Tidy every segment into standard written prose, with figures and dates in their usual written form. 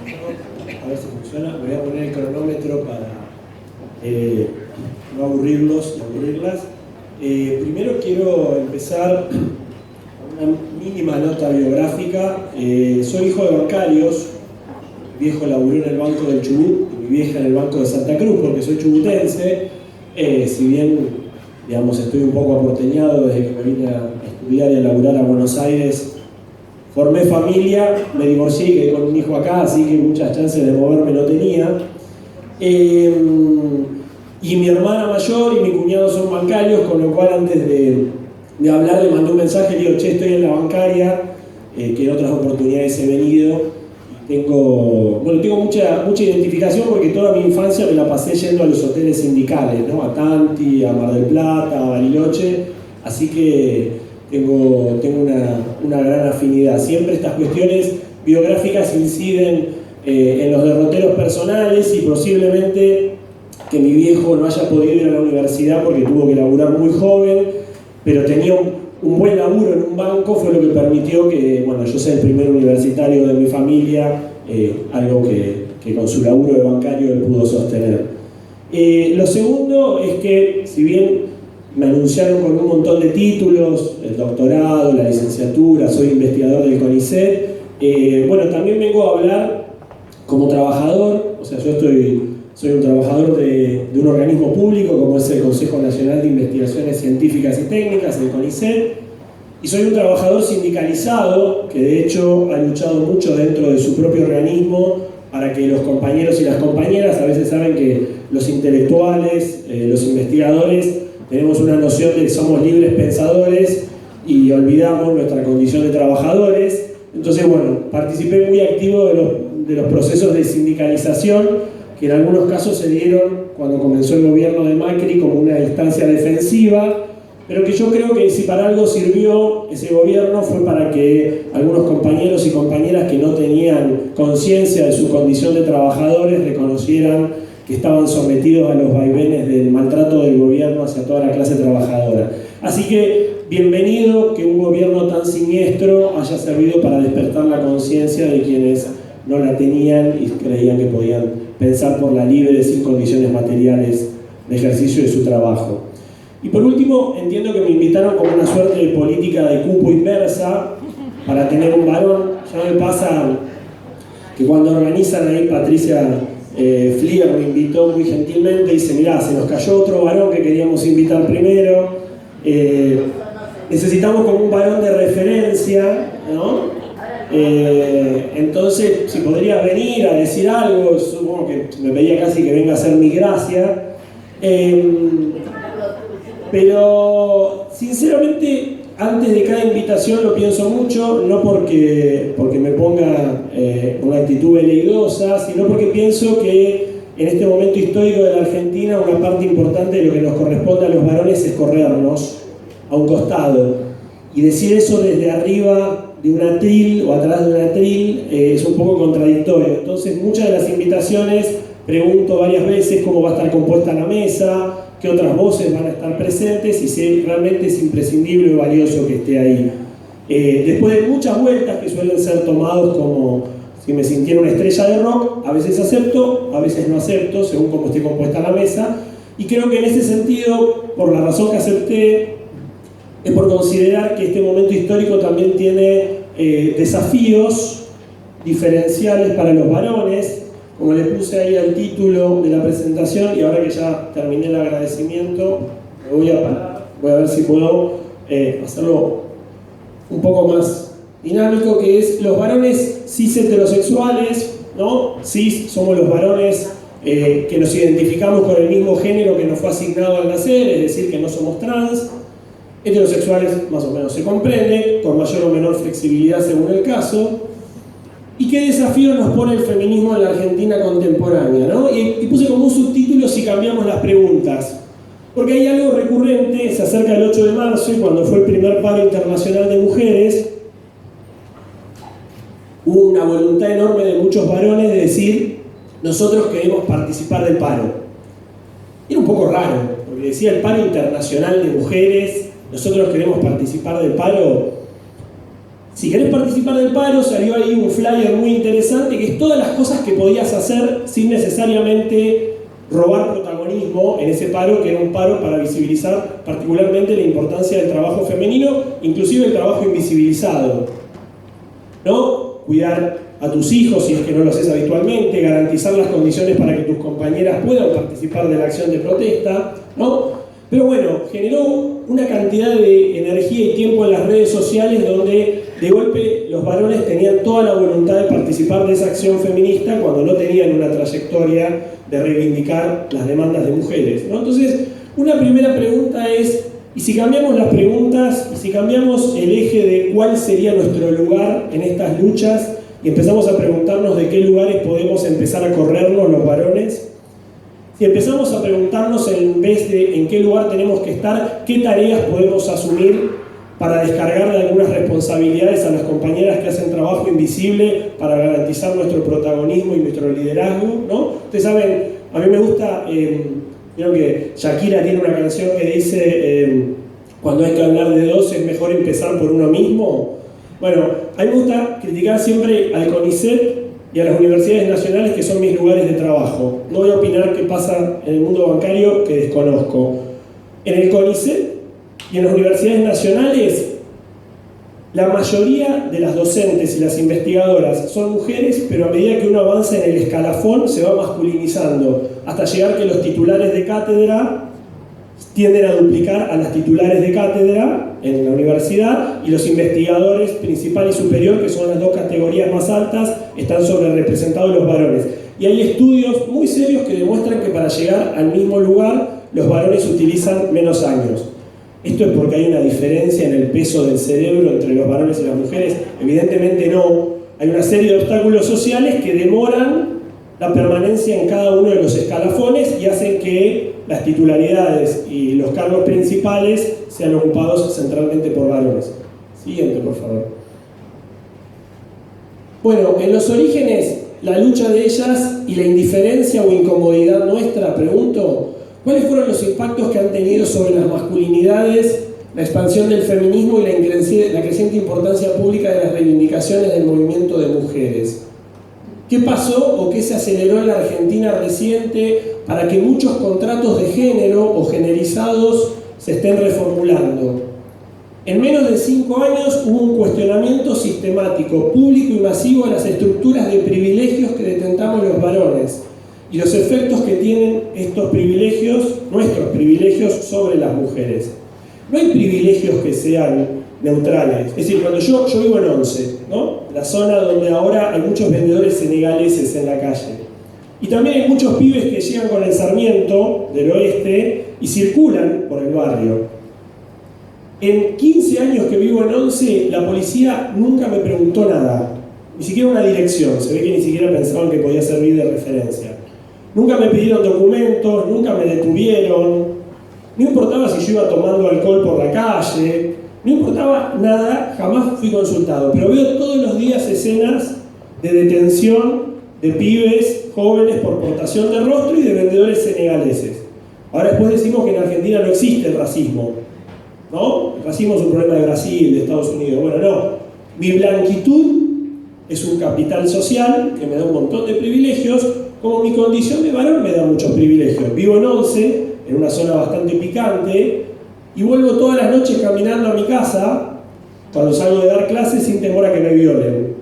A ver si funciona. Voy a poner el cronómetro para no aburrirlos y aburrirlas. Primero quiero empezar con una mínima nota biográfica. Soy hijo de bancarios. Mi viejo laburó en el Banco del Chubut y mi vieja en el Banco de Santa Cruz, porque soy chubutense. Si bien, digamos, estoy un poco aporteñado desde que me vine a estudiar y a laburar a Buenos Aires, formé familia, me divorcié y quedé con un hijo acá, así que muchas chances de moverme no tenía. Y mi hermana mayor y mi cuñado son bancarios, con lo cual antes de hablar le mandé un mensaje, le digo, che, estoy en la bancaria, que en otras oportunidades he venido. Tengo mucha identificación porque toda mi infancia me la pasé yendo a los hoteles sindicales, ¿no? A Tanti, a Mar del Plata, a Bariloche, así que tengo una gran afinidad. Siempre estas cuestiones biográficas inciden en los derroteros personales y posiblemente que mi viejo no haya podido ir a la universidad porque tuvo que laburar muy joven, pero tenía un buen laburo en un banco, fue lo que permitió que, bueno, yo sea el primer universitario de mi familia, algo que con su laburo de bancario él pudo sostener. Lo segundo es que, si bien me anunciaron con un montón de títulos, el doctorado, la licenciatura, soy investigador del CONICET, bueno, también vengo a hablar como trabajador, o sea, yo soy un trabajador de un organismo público como es el Consejo Nacional de Investigaciones Científicas y Técnicas, el CONICET, y soy un trabajador sindicalizado que de hecho ha luchado mucho dentro de su propio organismo para que los compañeros y las compañeras, a veces saben que los intelectuales, los investigadores, tenemos una noción de que somos libres pensadores y olvidamos nuestra condición de trabajadores. Entonces, bueno, participé muy activo de los procesos de sindicalización que en algunos casos se dieron cuando comenzó el gobierno de Macri como una instancia defensiva, pero que yo creo que si para algo sirvió ese gobierno fue para que algunos compañeros y compañeras que no tenían conciencia de su condición de trabajadores reconocieran que estaban sometidos a los vaivenes del maltrato del gobierno hacia toda la clase trabajadora. Así que bienvenido que un gobierno tan siniestro haya servido para despertar la conciencia de quienes no la tenían y creían que podían pensar por la libre, sin condiciones materiales de ejercicio de su trabajo. Y por último, entiendo que me invitaron como una suerte de política de cupo inversa para tener un varón. Ya me pasa que cuando organizan ahí, Patricia Flier me invitó muy gentilmente y dice, mirá, se nos cayó otro varón que queríamos invitar primero, necesitamos como un varón de referencia, ¿no? Entonces, si podría venir a decir algo, supongo que me pedía casi que venga a hacer mi gracia, pero sinceramente antes de cada invitación lo pienso mucho, no porque me ponga una actitud veleidosa, sino porque pienso que en este momento histórico de la Argentina una parte importante de lo que nos corresponde a los varones es corrernos a un costado y decir eso desde arriba de un atril o atrás de un atril es un poco contradictorio. Entonces muchas de las invitaciones pregunto varias veces cómo va a estar compuesta la mesa, qué otras voces van a estar presentes y si realmente es imprescindible o valioso que esté ahí. Después de muchas vueltas que suelen ser tomados como si me sintiera una estrella de rock, a veces acepto, a veces no acepto, según cómo esté compuesta la mesa, y creo que en ese sentido, por la razón que acepté, es por considerar que este momento histórico también tiene desafíos diferenciales para los varones, como le puse ahí al título de la presentación, y ahora que ya terminé el agradecimiento, me voy a parar, voy a ver si puedo hacerlo un poco más dinámico, que es los varones cis heterosexuales, ¿no? Cis somos los varones que nos identificamos con el mismo género que nos fue asignado al nacer, es decir, que no somos trans. Heterosexuales más o menos se comprende, con mayor o menor flexibilidad según el caso. ¿Y qué desafío nos pone el feminismo en la Argentina contemporánea, ¿no? Y puse como un subtítulo si cambiamos las preguntas. Porque hay algo recurrente, se acerca el 8 de marzo y cuando fue el primer paro internacional de mujeres, hubo una voluntad enorme de muchos varones de decir, nosotros queremos participar del paro. Y era un poco raro, porque decía el paro internacional de mujeres, nosotros queremos participar del paro. Si querés participar del paro, salió ahí un flyer muy interesante que es todas las cosas que podías hacer sin necesariamente robar protagonismo en ese paro, que era un paro para visibilizar particularmente la importancia del trabajo femenino, inclusive el trabajo invisibilizado, ¿no? Cuidar a tus hijos si es que no lo haces habitualmente, garantizar las condiciones para que tus compañeras puedan participar de la acción de protesta, ¿no? Pero bueno, generó una cantidad de energía y tiempo en las redes sociales donde de golpe los varones tenían toda la voluntad de participar de esa acción feminista cuando no tenían una trayectoria de reivindicar las demandas de mujeres, ¿no? Entonces, una primera pregunta es, ¿y si cambiamos las preguntas, y si cambiamos el eje de cuál sería nuestro lugar en estas luchas y empezamos a preguntarnos de qué lugares podemos empezar a corrernos los varones? Si empezamos a preguntarnos en vez de en qué lugar tenemos que estar, qué tareas podemos asumir para descargar de algunas responsabilidades a las compañeras que hacen trabajo invisible para garantizar nuestro protagonismo y nuestro liderazgo, ¿no? Ustedes saben, a mí me gusta, creo que Shakira tiene una canción que dice cuando hay que hablar de dos es mejor empezar por uno mismo. Bueno, a mí me gusta criticar siempre al CONICET y a las universidades nacionales, que son mis lugares de trabajo. No voy a opinar qué pasa en el mundo bancario, que desconozco. En el CONICET y en las universidades nacionales, la mayoría de las docentes y las investigadoras son mujeres, pero a medida que uno avanza en el escalafón se va masculinizando, hasta llegar que los titulares de cátedra tienden a duplicar a las titulares de cátedra en la universidad, y los investigadores principal y superior, que son las dos categorías más altas, están sobre representados los varones. Y hay estudios muy serios que demuestran que para llegar al mismo lugar los varones utilizan menos años. ¿Esto es porque hay una diferencia en el peso del cerebro entre los varones y las mujeres? Evidentemente no. Hay una serie de obstáculos sociales que demoran la permanencia en cada uno de los escalafones y hacen que las titularidades y los cargos principales sean ocupados centralmente por varones. Siguiente, por favor. Bueno, en los orígenes, la lucha de ellas y la indiferencia o incomodidad nuestra, pregunto, ¿cuáles fueron los impactos que han tenido sobre las masculinidades, la expansión del feminismo y la creciente importancia pública de las reivindicaciones del movimiento de mujeres? ¿Qué pasó o qué se aceleró en la Argentina reciente para que muchos contratos de género o generizados se estén reformulando? En menos de 5 años hubo un cuestionamiento sistemático, público y masivo de las estructuras de privilegios que detentamos los varones y los efectos que tienen estos privilegios, nuestros privilegios, sobre las mujeres. No hay privilegios que sean neutrales. Es decir, cuando yo vivo en Once, ¿no? La zona donde ahora hay muchos vendedores senegaleses en la calle. Y también hay muchos pibes que llegan con el Sarmiento del oeste y circulan por el barrio. En 15 años que vivo en Once, la policía nunca me preguntó nada. Ni siquiera una dirección. Se ve que ni siquiera pensaban que podía servir de referencia. Nunca me pidieron documentos, nunca me detuvieron. No importaba si yo iba tomando alcohol por la calle. No importaba nada, jamás fui consultado. Pero veo todos los días escenas de detención de pibes jóvenes por portación de rostro y de vendedores senegaleses. Ahora después decimos que en Argentina no existe el racismo, ¿no? El racismo es un problema de Brasil, de Estados Unidos. Bueno, no. Mi blanquitud es un capital social que me da un montón de privilegios, como mi condición de varón me da muchos privilegios. Vivo en Once, en una zona bastante picante, y vuelvo todas las noches caminando a mi casa cuando salgo de dar clases sin temor a que me violen.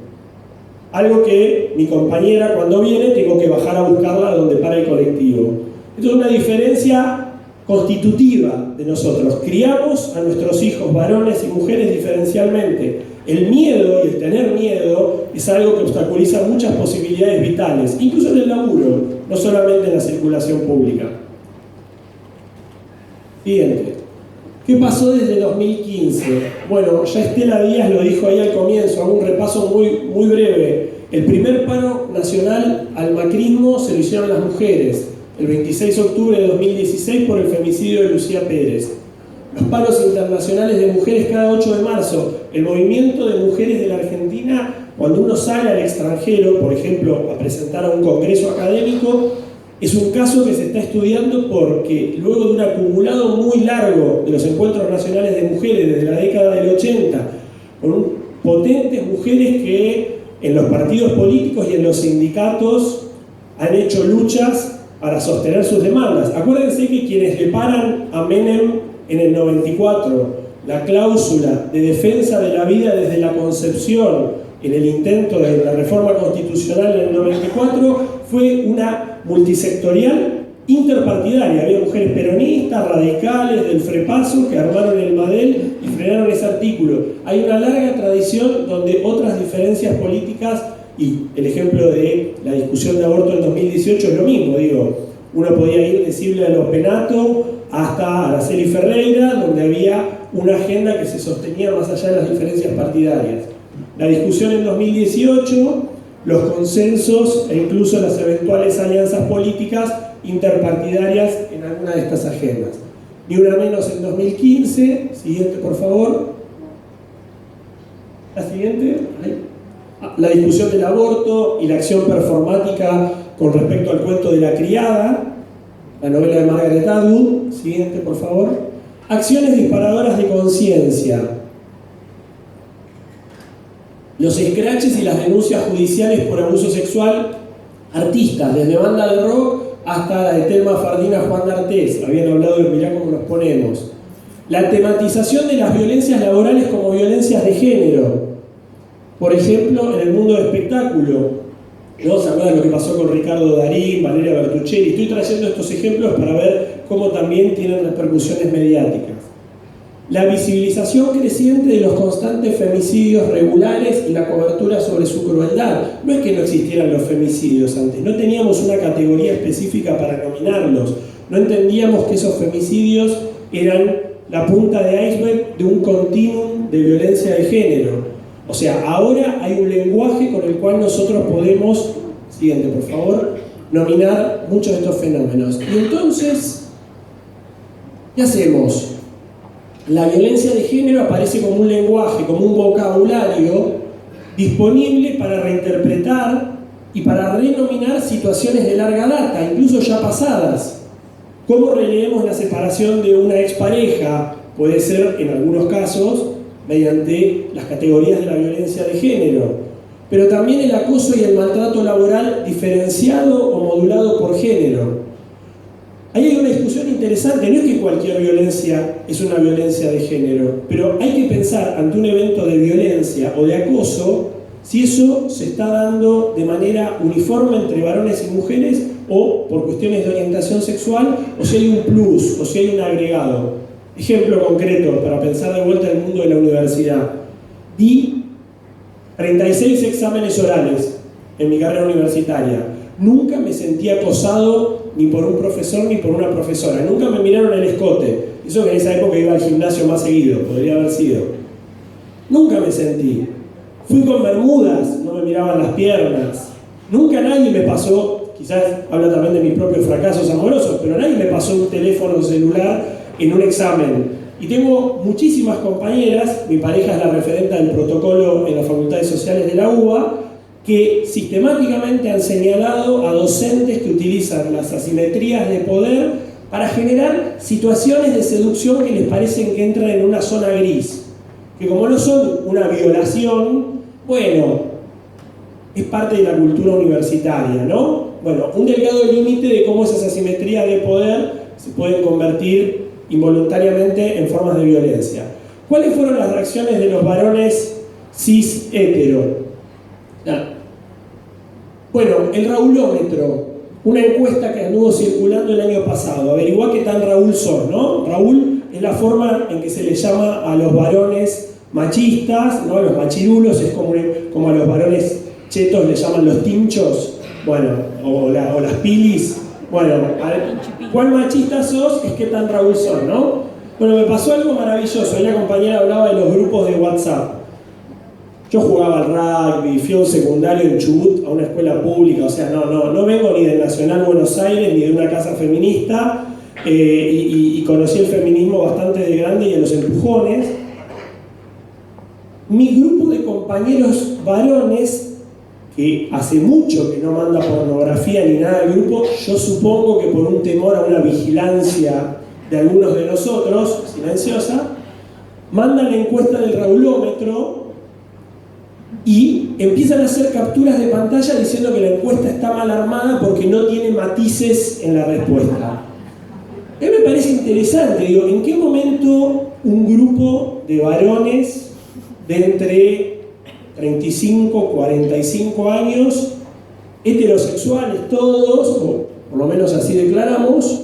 Algo que mi compañera cuando viene tengo que bajar a buscarla donde para el colectivo. Esto es una diferencia constitutiva de nosotros. Criamos a nuestros hijos, varones y mujeres, diferencialmente. El miedo y el tener miedo es algo que obstaculiza muchas posibilidades vitales, incluso en el laburo, no solamente en la circulación pública. Siguiente. ¿Qué pasó desde 2015? Bueno, ya Estela Díaz lo dijo ahí al comienzo, hago un repaso muy breve. El primer paro nacional al macrismo se lo hicieron las mujeres, el 26 de octubre de 2016 por el femicidio de Lucía Pérez. Los paros internacionales de mujeres cada 8 de marzo. El movimiento de mujeres de la Argentina, cuando uno sale al extranjero, por ejemplo, a presentar a un congreso académico, es un caso que se está estudiando porque luego de un acumulado muy largo de los encuentros nacionales de mujeres desde la década del 80, con potentes mujeres que en los partidos políticos y en los sindicatos han hecho luchas para sostener sus demandas. Acuérdense que quienes le paran a Menem en el 94 la cláusula de defensa de la vida desde la concepción en el intento de la reforma constitucional en el 94 fue una multisectorial interpartidaria. Había mujeres peronistas, radicales, del FREPASO que armaron el MADEL y frenaron ese artículo. Hay una larga tradición donde otras diferencias políticas, y el ejemplo de la discusión de aborto en 2018 es lo mismo, digo, uno podía ir de Silvia de los Penato hasta Araceli Ferreira, donde había una agenda que se sostenía más allá de las diferencias partidarias. La discusión en 2018, los consensos e incluso las eventuales alianzas políticas interpartidarias en alguna de estas agendas. Ni una menos en 2015. Siguiente, por favor. La siguiente. La discusión del aborto y la acción performática con respecto al cuento de la criada, la novela de Margaret Atwood. Siguiente, por favor. Acciones disparadoras de conciencia. Los escraches y las denuncias judiciales por abuso sexual, artistas, desde banda de rock hasta la de Telma Fardina, Juan D'Artés, habían hablado de mirá cómo nos ponemos. La tematización de las violencias laborales como violencias de género. Por ejemplo, en el mundo del espectáculo, ¿no? ¿Se acuerdan lo que pasó con Ricardo Darín, Valeria Bertuccelli? Estoy trayendo estos ejemplos para ver cómo también tienen repercusiones mediáticas. La visibilización creciente de los constantes femicidios regulares y la cobertura sobre su crueldad. No es que no existieran los femicidios antes, no teníamos una categoría específica para nominarlos. No entendíamos que esos femicidios eran la punta de iceberg de un continuum de violencia de género. O sea, ahora hay un lenguaje con el cual nosotros podemos, siguiente por favor, nominar muchos de estos fenómenos. Y entonces, ¿qué hacemos? La violencia de género aparece como un lenguaje, como un vocabulario disponible para reinterpretar y para renominar situaciones de larga data, incluso ya pasadas. ¿Cómo releemos la separación de una expareja? Puede ser, en algunos casos, mediante las categorías de la violencia de género, pero también el acoso y el maltrato laboral diferenciado o modulado por género. Ahí hay una discusión interesante, no es que cualquier violencia es una violencia de género, pero hay que pensar ante un evento de violencia o de acoso si eso se está dando de manera uniforme entre varones y mujeres o por cuestiones de orientación sexual, o si hay un plus, o si hay un agregado. Ejemplo concreto para pensar de vuelta en el mundo de la universidad. Di 36 exámenes orales en mi carrera universitaria. Nunca me sentí acosado ni por un profesor ni por una profesora. Nunca me miraron el escote. Eso que en esa época iba al gimnasio más seguido, podría haber sido. Nunca me sentí. Fui con bermudas, no me miraban las piernas. Nunca nadie me pasó, quizás habla también de mis propios fracasos amorosos, pero nadie me pasó un teléfono celular en un examen. Y tengo muchísimas compañeras, mi pareja es la referenta del protocolo en las facultades sociales de la UBA, que sistemáticamente han señalado a docentes que utilizan las asimetrías de poder para generar situaciones de seducción que les parecen que entran en una zona gris, que como no son una violación, bueno, es parte de la cultura universitaria, ¿no? Bueno, un delgado límite de cómo esas asimetrías de poder se pueden convertir involuntariamente en formas de violencia. ¿Cuáles fueron las reacciones de los varones cis hetero? Bueno, el Raulómetro, una encuesta que anduvo circulando el año pasado, averiguá qué tan Raúl son, ¿no? Raúl es la forma en que se le llama a los varones machistas, ¿no? Los machirulos, es como a los varones chetos le llaman los tinchos, bueno, o las pilis. Bueno, ¿cuál machista sos? Es qué tan Raúl son, ¿no? Bueno, me pasó algo maravilloso. Una compañera hablaba de los grupos de WhatsApp. Yo jugaba al rugby, fui a un secundario en Chubut, a una escuela pública, o sea, no vengo ni del Nacional Buenos Aires ni de una casa feminista, y conocí el feminismo bastante de grande y a los empujones. Mi grupo de compañeros varones, que hace mucho que no manda pornografía ni nada del grupo, yo supongo que por un temor a una vigilancia de algunos de nosotros, silenciosa, mandan la encuesta del Raulómetro y empiezan a hacer capturas de pantalla diciendo que la encuesta está mal armada porque no tiene matices en la respuesta. A mí me parece interesante, digo, ¿en qué momento un grupo de varones de entre 35, 45 años, heterosexuales todos, o por lo menos así declaramos,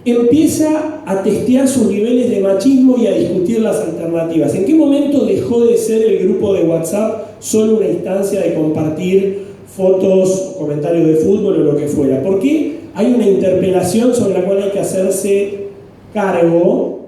empieza a testear sus niveles de machismo y a discutir las alternativas? ¿En qué momento dejó de ser el grupo de WhatsApp solo una instancia de compartir fotos, comentarios de fútbol o lo que fuera? ¿Por qué hay una interpelación sobre la cual hay que hacerse cargo,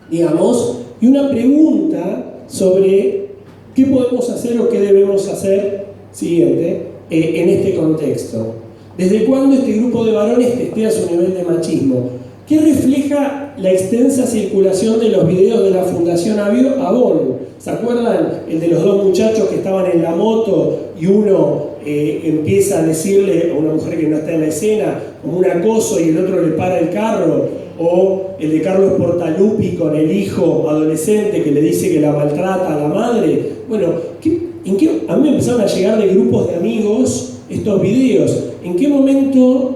digamos, y una pregunta sobre qué podemos hacer o qué debemos hacer, siguiente, en este contexto? ¿Desde cuándo este grupo de varones testea su nivel de machismo? ¿Qué refleja la extensa circulación de los videos de la Fundación Avon? ¿Se acuerdan el de los dos muchachos que estaban en la moto y uno empieza a decirle a una mujer que no está en la escena como un acoso y el otro le para el carro? O el de Carlos Portaluppi con el hijo adolescente que le dice que la maltrata a la madre. Bueno, a mí me empezaron a llegar de grupos de amigos estos videos. ¿En qué momento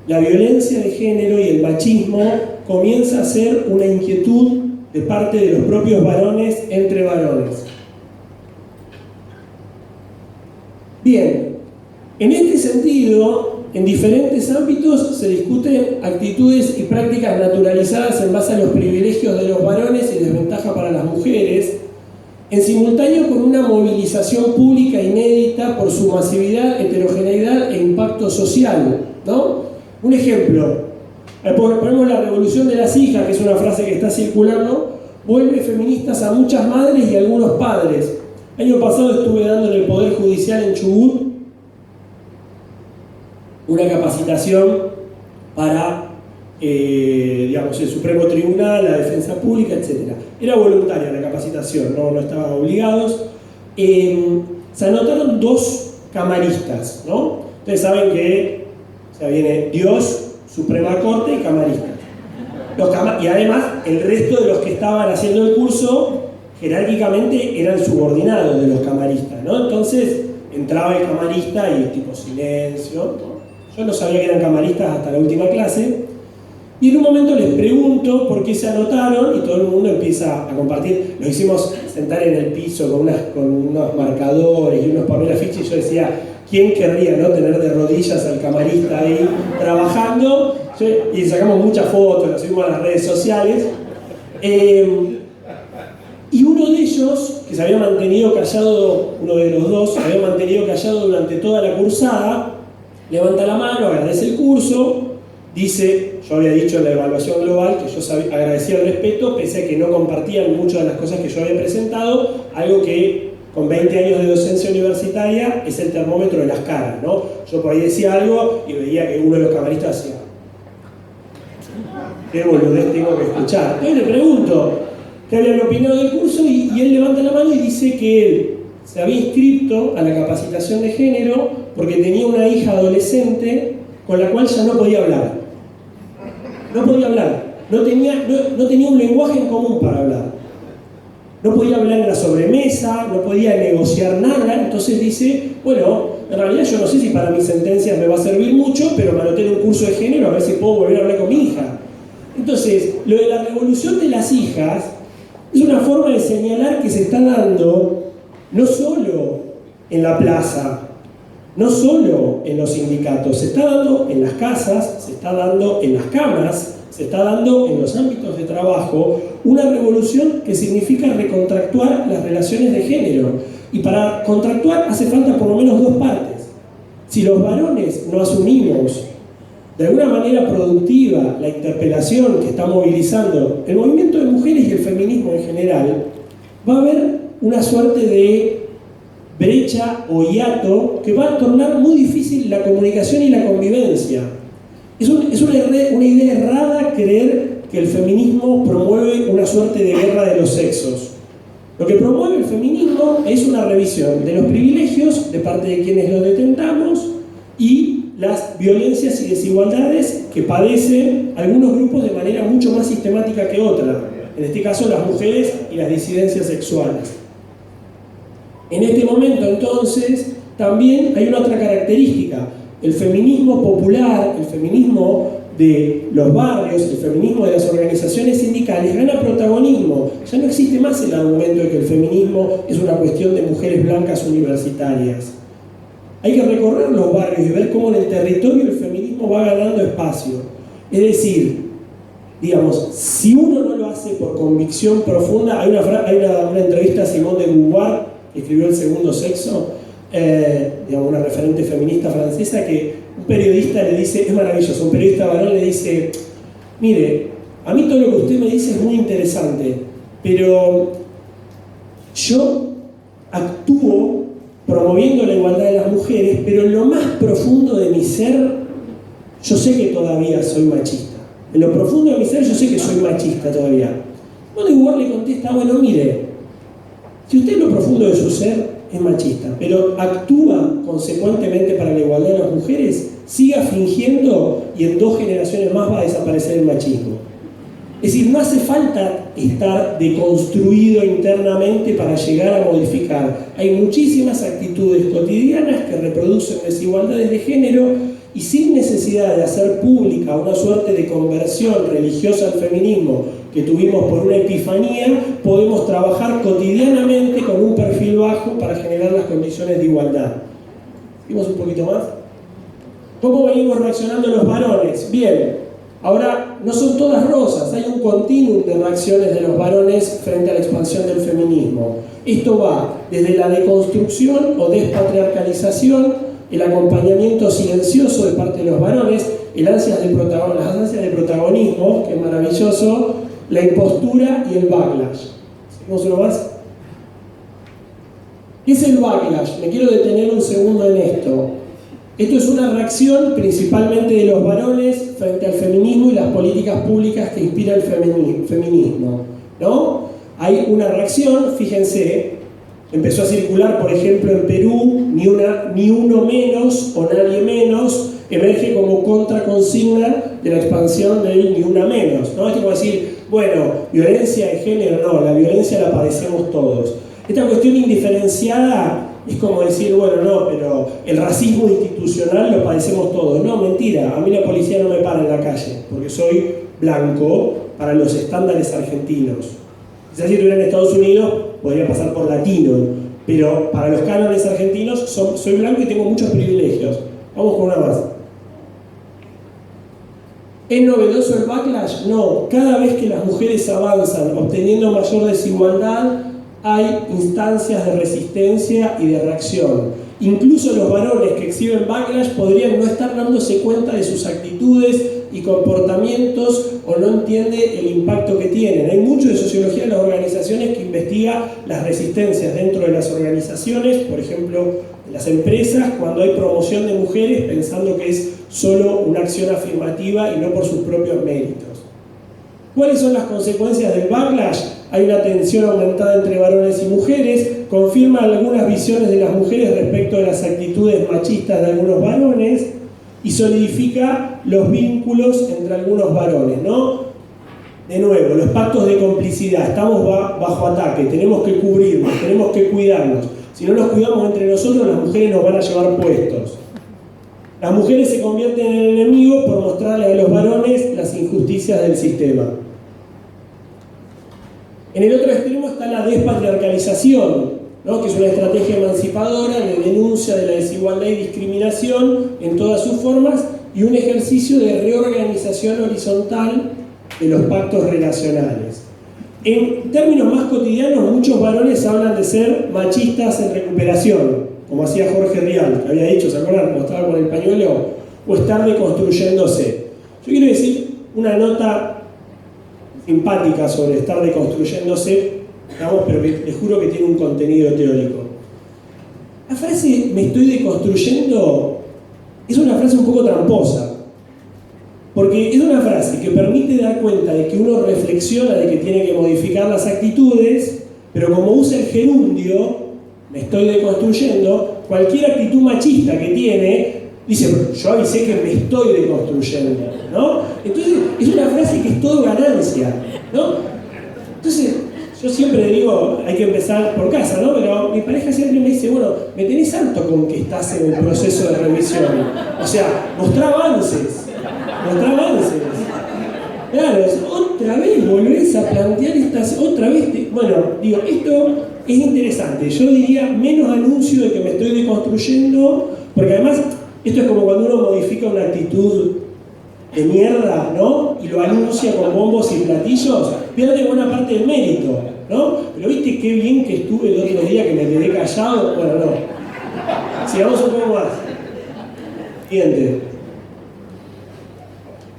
la violencia de género y el machismo comienza a ser una inquietud de parte de los propios varones entre varones? Bien, en este sentido, en diferentes ámbitos se discuten actitudes y prácticas naturalizadas en base a los privilegios de los varones y desventaja para las mujeres, en simultáneo con una movilización pública inédita por su masividad, heterogeneidad e impacto social, ¿no? Un ejemplo, ponemos la revolución de las hijas, que es una frase que está circulando, vuelve feministas a muchas madres y a algunos padres. El año pasado estuve dando en el Poder Judicial en Chubut una capacitación para, digamos, el Supremo Tribunal, la Defensa Pública, etc. Era voluntaria la capacitación, no estaban obligados. Se anotaron 2 camaristas, ¿no? Ustedes saben que viene Dios, Suprema Corte y camaristas. Y además, el resto de los que estaban haciendo el curso, jerárquicamente eran subordinados de los camaristas, ¿no? Entonces, entraba el camarista y tipo silencio, ¿no? Yo no sabía que eran camaristas hasta la última clase. Y en un momento les pregunto por qué se anotaron y todo el mundo empieza a compartir. Los hicimos sentar en el piso con unos marcadores y unos papeles afiches y yo decía, ¿quién querría, no, tener de rodillas al camarista ahí trabajando? Y sacamos muchas fotos, las subimos a las redes sociales. Y uno de ellos, que se había mantenido callado, uno de los dos, se había mantenido callado durante toda la cursada, levanta la mano, agradece el curso, dice, yo había dicho en la evaluación global que yo agradecía el respeto, pese a que no compartían muchas de las cosas que yo había presentado, algo que con 20 años de docencia universitaria es el termómetro de las caras, ¿no? Yo por ahí decía algo y veía que uno de los camaristas decía, ¿qué boludez tengo que escuchar? Entonces le pregunto qué habían opinado del curso y él levanta la mano y dice que él se había inscrito a la capacitación de género porque tenía una hija adolescente con la cual ya no podía hablar. No podía hablar. No tenía un lenguaje en común para hablar. No podía hablar en la sobremesa, no podía negociar nada. Entonces dice, bueno, en realidad yo no sé si para mis sentencias me va a servir mucho, pero me anoté en un curso de género a ver si puedo volver a hablar con mi hija. Entonces, lo de la revolución de las hijas es una forma de señalar que se está dando no solo en la plaza, no solo en los sindicatos, se está dando en las casas, se está dando en las cámaras, se está dando en los ámbitos de trabajo, una revolución que significa recontractuar las relaciones de género. Y para contractuar hace falta por lo menos 2 partes. Si los varones no asumimos de alguna manera productiva la interpelación que está movilizando el movimiento de mujeres y el feminismo en general, va a haber una suerte de brecha o hiato que va a tornar muy difícil la comunicación y la convivencia. Es una idea errada creer que el feminismo promueve una suerte de guerra de los sexos. Lo que promueve el feminismo es una revisión de los privilegios de parte de quienes los detentamos y las violencias y desigualdades que padecen algunos grupos de manera mucho más sistemática que otras. En este caso, las mujeres y las disidencias sexuales. En este momento, entonces, también hay una otra característica. El feminismo popular, el feminismo de los barrios, el feminismo de las organizaciones sindicales gana protagonismo. Ya no existe más el argumento de que el feminismo es una cuestión de mujeres blancas universitarias. Hay que recorrer los barrios y ver cómo en el territorio el feminismo va ganando espacio. Es decir, digamos, si uno no lo hace por convicción profunda, hay una entrevista a Simone de Beauvoir, que escribió El segundo sexo, digamos, una referente feminista francesa, que un periodista le dice, es maravilloso, un periodista varón le dice, mire, a mí todo lo que usted me dice es muy interesante, pero yo actúo promoviendo la igualdad de las mujeres, pero en lo más profundo de mi ser, yo sé que todavía soy machista. En lo profundo de mi ser, yo sé que soy machista todavía. Simone de Beauvoir le contesta, bueno, mire, si usted en lo profundo de su ser es machista, pero actúa consecuentemente para la igualdad de las mujeres, siga fingiendo y en 2 generaciones más va a desaparecer el machismo. Es decir, no hace falta estar deconstruido internamente para llegar a modificar. Hay muchísimas actitudes cotidianas que reproducen desigualdades de género y sin necesidad de hacer pública una suerte de conversión religiosa al feminismo que tuvimos por una epifanía, podemos trabajar cotidianamente con un perfil bajo para generar las condiciones de igualdad. ¿Vimos un poquito más? ¿Cómo venimos reaccionando los varones? Bien, ahora no son todas rosas, hay un continuum de reacciones de los varones frente a la expansión del feminismo. Esto va desde la deconstrucción o despatriarcalización, el acompañamiento silencioso de parte de los varones, las ansias de protagonismo, que es maravilloso, la impostura y el backlash. ¿Seguimos uno más? ¿Qué es el backlash? Me quiero detener un segundo en esto. Esto es una reacción principalmente de los varones frente al feminismo y las políticas públicas que inspira el feminismo, ¿no? Hay una reacción, fíjense, empezó a circular, por ejemplo, en Perú, ni uno menos o nadie menos, emerge como contraconsigna de la expansión del ni una menos, ¿no? Es como decir, bueno, violencia de género, no, la violencia la padecemos todos. Esta cuestión indiferenciada es como decir, bueno, no, pero el racismo institucional lo padecemos todos. No, mentira, a mí la policía no me para en la calle, porque soy blanco para los estándares argentinos. Quizás si estuviera en Estados Unidos, podría pasar por latino, pero para los cánones argentinos soy blanco y tengo muchos privilegios. Vamos con una más. ¿Es novedoso el backlash? No. Cada vez que las mujeres avanzan obteniendo mayor desigualdad, hay instancias de resistencia y de reacción. Incluso los varones que exhiben backlash podrían no estar dándose cuenta de sus actitudes y comportamientos o no entiende el impacto que tienen. Hay mucho de sociología en las organizaciones que investiga las resistencias dentro de las organizaciones, por ejemplo, en las empresas, cuando hay promoción de mujeres pensando que es solo una acción afirmativa y no por sus propios méritos. ¿Cuáles son las consecuencias del backlash? Hay una tensión aumentada entre varones y mujeres, confirma algunas visiones de las mujeres respecto de las actitudes machistas de algunos varones y solidifica los vínculos entre algunos varones, ¿no? De nuevo, los pactos de complicidad, estamos bajo ataque, tenemos que cubrirnos, tenemos que cuidarnos. Si no nos cuidamos entre nosotros, las mujeres nos van a llevar puestos. Las mujeres se convierten en enemigos por mostrarle a los varones las injusticias del sistema. En el otro extremo está la despatriarcalización, ¿no? Que es una estrategia emancipadora de denuncia de la desigualdad y discriminación en todas sus formas y un ejercicio de reorganización horizontal de los pactos relacionales. En términos más cotidianos, muchos varones hablan de ser machistas en recuperación, como hacía Jorge Rial, que había dicho, ¿se acuerdan? Cuando estaba con el pañuelo, o estar deconstruyéndose. Yo quiero decir una nota simpática sobre estar deconstruyéndose, digamos, pero que les juro que tiene un contenido teórico. La frase "me estoy deconstruyendo" es una frase un poco tramposa, porque es una frase que permite dar cuenta de que uno reflexiona de que tiene que modificar las actitudes, pero como usa el gerundio, me estoy deconstruyendo, cualquier actitud machista que tiene, dice, yo avisé que me estoy deconstruyendo, ¿no? Entonces, es una frase que es todo ganancia, ¿no? Entonces, Yo siempre digo, hay que empezar por casa, ¿no? Pero mi pareja siempre me dice, bueno, me tenés harto con que estás en el proceso de revisión. O sea, mostrá avances. Claro, otra vez volvés a plantear estas, otra vez, bueno, digo, esto es interesante. Yo diría menos anuncio de que me estoy deconstruyendo, porque además, esto es como cuando uno modifica una actitud de mierda, ¿no? Y lo anuncia con bombos y platillos, pierde buena parte del mérito, ¿no? Pero viste qué bien que estuve el otro día que me quedé callado. Bueno, no. Sigamos un poco más. Siguiente.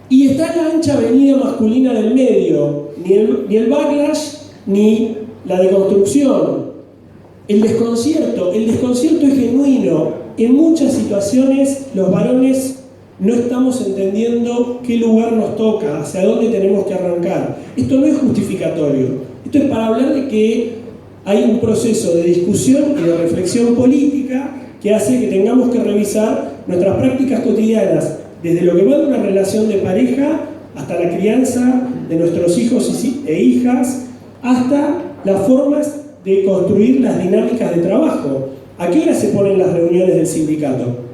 Y está la ancha avenida masculina del medio, ni el backlash, ni la deconstrucción. El desconcierto es genuino. En muchas situaciones los varones no estamos entendiendo qué lugar nos toca, hacia dónde tenemos que arrancar. Esto no es justificatorio. Esto es para hablar de que hay un proceso de discusión y de reflexión política que hace que tengamos que revisar nuestras prácticas cotidianas, desde lo que va de una relación de pareja hasta la crianza de nuestros hijos e hijas, hasta las formas de construir las dinámicas de trabajo. ¿A qué hora se ponen las reuniones del sindicato?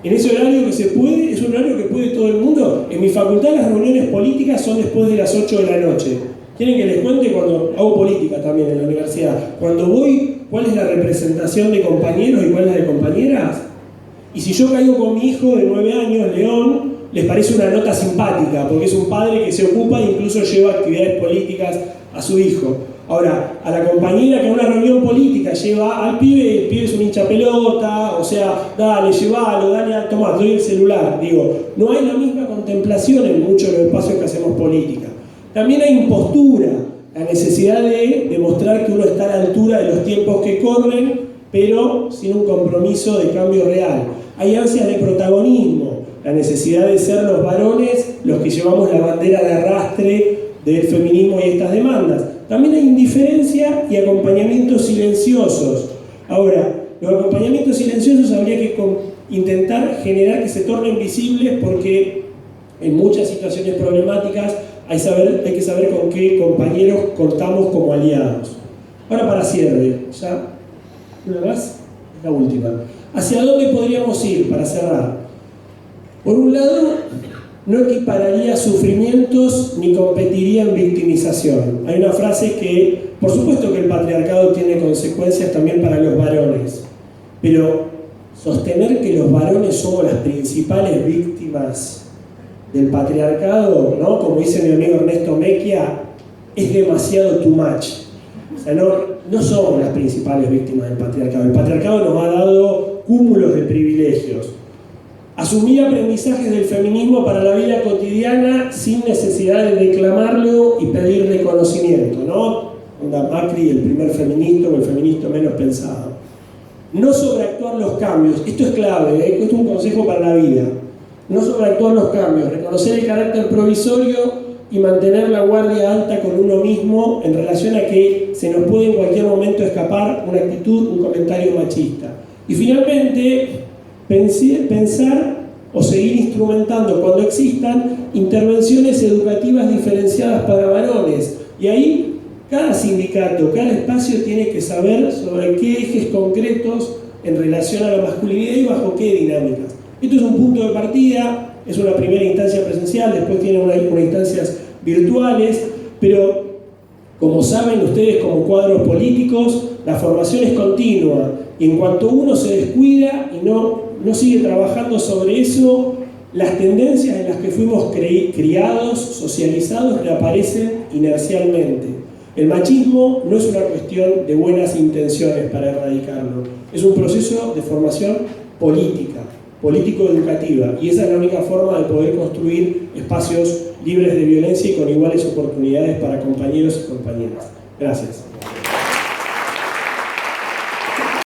En ese horario que se puede, es un horario que puede todo el mundo. En mi facultad las reuniones políticas son después de las 8 de la noche. ¿Quieren que les cuente cuando hago política también en la universidad? Cuando voy, ¿cuál es la representación de compañeros y cuál es la de compañeras? Y si yo caigo con mi hijo de 9 años, León, les parece una nota simpática, porque es un padre que se ocupa e incluso lleva actividades políticas a su hijo. Ahora, a la compañera que en una reunión política lleva al pibe, el pibe es un hincha pelota, o sea, dale, llévalo, dale, tomá, doy el celular. Digo, no hay la misma contemplación en muchos de los espacios que hacemos política. También hay impostura, la necesidad de demostrar que uno está a la altura de los tiempos que corren, pero sin un compromiso de cambio real. Hay ansias de protagonismo, la necesidad de ser los varones los que llevamos la bandera de arrastre del feminismo y estas demandas. También hay indiferencia y acompañamientos silenciosos. Ahora, los acompañamientos silenciosos habría que intentar generar que se tornen visibles, porque en muchas situaciones problemáticas hay que saber con qué compañeros contamos como aliados. Ahora, para cierre, ya una más, la última. ¿Hacia dónde podríamos ir para cerrar? Por un lado, no equipararía sufrimientos ni competiría en victimización. Hay una frase que, por supuesto que el patriarcado tiene consecuencias también para los varones, pero sostener que los varones somos las principales víctimas del patriarcado, ¿no? Como dice mi amigo Ernesto Mecchia, es demasiado too much. O sea, no somos las principales víctimas del patriarcado. El patriarcado nos ha dado cúmulos de privilegios. Asumir aprendizajes del feminismo para la vida cotidiana sin necesidad de declamarlo y pedir reconocimiento, ¿no? Onda Macri, el primer feminista o el feminista menos pensado. No sobreactuar los cambios, esto es clave, esto es un consejo para la vida. No sobreactuar los cambios, reconocer el carácter provisorio y mantener la guardia alta con uno mismo en relación a que se nos puede en cualquier momento escapar una actitud, un comentario machista. Y finalmente, pensar o seguir instrumentando cuando existan intervenciones educativas diferenciadas para varones. Y ahí cada sindicato, cada espacio tiene que saber sobre qué ejes concretos en relación a la masculinidad y bajo qué dinámicas. Esto es un punto de partida, es una primera instancia presencial, después tiene unas instancias virtuales, pero como saben ustedes como cuadros políticos, la formación es continua y en cuanto uno se descuida y no sigue trabajando sobre eso, las tendencias en las que fuimos criados, socializados, reaparecen inercialmente. El machismo no es una cuestión de buenas intenciones para erradicarlo, es un proceso de formación política, político-educativa, y esa es la única forma de poder construir espacios libres de violencia y con iguales oportunidades para compañeros y compañeras. Gracias.